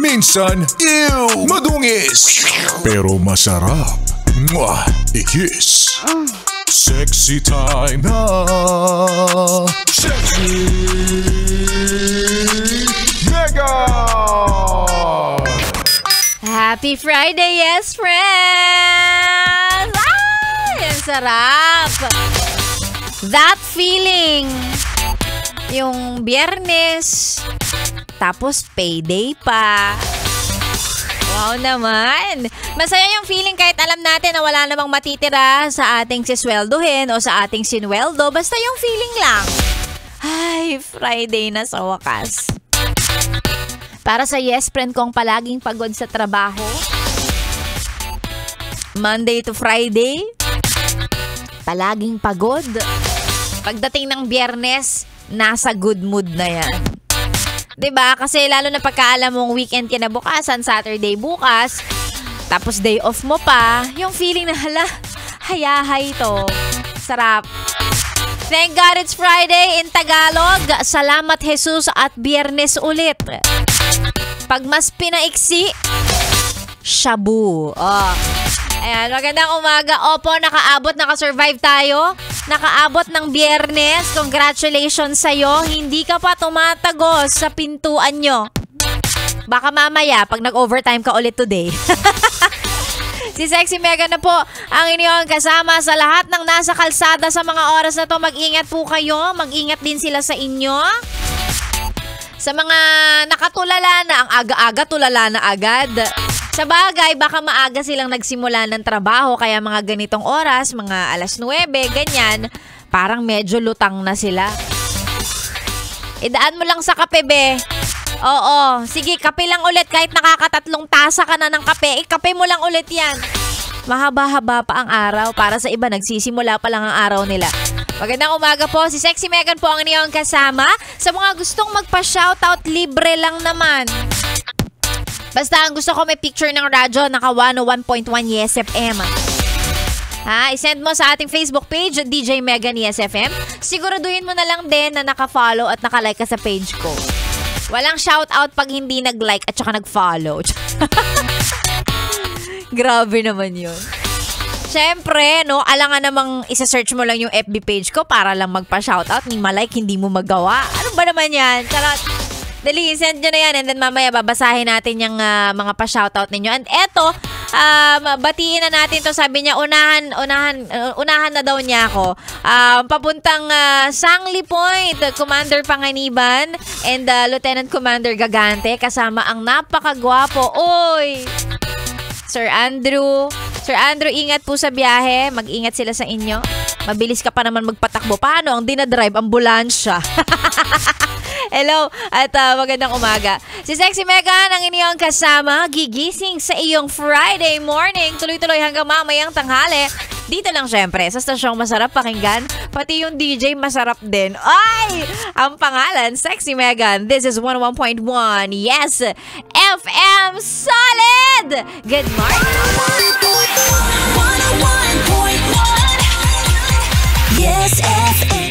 Minsan, ew, madungis. Pero masarap. Mwah, ikis. Sexy time na. Sexy Mega! Happy Friday, yes, friends! Ay, ang sarap! That feeling. Yung Biyernes, tapos payday pa. Wow naman! Masaya yung feeling kahit alam natin na wala namang matitira sa ating sisweldohin o sa ating sinweldo. Basta yung feeling lang. Ay, Friday na sa wakas. Para sa yes friend kong palaging pagod sa trabaho, Monday to Friday, palaging pagod. Pagdating ng Biyernes, nasa good mood na yan. 'Di ba? Kasi lalo na pagkaalam mong weekend kinabukasan, Saturday bukas, tapos day off mo pa, yung feeling na hala, hayahay to. Sarap. Thank God it's Friday in Tagalog. Salamat Jesus at Biyernes ulit. Pag mas pinaiksi, shabu. Oh. Ayan, magandang umaga. Opo, nakasurvive tayo. Nakaabot ng Biyernes. Congratulations sa'yo. Hindi ka pa tumatagos sa pintuan nyo. Baka mamaya, pag nag-overtime ka ulit today. Si Sexy Mega na po ang inyong kasama sa lahat ng nasa kalsada sa mga oras na to. Mag-ingat po kayo. Mag-ingat din sila sa inyo. Sa mga nakatulala na, ang aga-aga tulala na agad. Sa bagay, baka maaga silang nagsimula ng trabaho, kaya mga ganitong oras, mga 9:00, ganyan, parang medyo lutang na sila. Idaan mo lang sa kape, be. Oo, sige, kape lang ulit. Kahit nakakatatlong tasa ka na ng kape, kape mo lang ulit yan. Mahaba-haba pa ang araw. Para sa iba, nagsisimula pa lang ang araw nila. Magandang umaga po. Si Sexy Megan po ang inyong kasama. Sa mga gustong magpa-shoutout, libre lang naman. Basta ang gusto ko may picture ng radyo, naka 101.1 Yes FM. I-send mo sa ating Facebook page, DJ Megan Yes FM. Siguraduhin mo na lang din na naka-follow at naka-like ka sa page ko. Walang shoutout pag hindi nag-like at saka nag-follow. Grabe naman yun. Siyempre, no, alangan namang isa-search mo lang yung FB page ko para lang magpa-shoutout. Ni malike, hindi mo magawa. Ano ba naman yan? Charot. Dali, send nyo na yan and then mamaya babasahin natin yung mga pa-shoutout ninyo. And eto, batiin na natin to. Sabi niya, unahan na daw niya ako. Papuntang Sangli Point, Commander Panganiban and Lieutenant Commander Gagante kasama ang napakagwapo. Oy! Sir Andrew, ingat po sa biyahe. Mag-ingat sila sa inyo. Mabilis ka pa naman magpatakbo. Paano ang dinadrive? Ambulansya. Hello at magandang umaga. Si Sexy Megan ang inyong kasama, gigising sa iyong Friday morning. Tuloy-tuloy hanggang mamayang tanghali. Dito lang syempre, sa stasyong masarap pakinggan. Pati yung DJ masarap din. Ay! Ang pangalan, Sexy Megan. This is 101.1. Yes! FM Solid! Good morning! 101.1 Yes FM.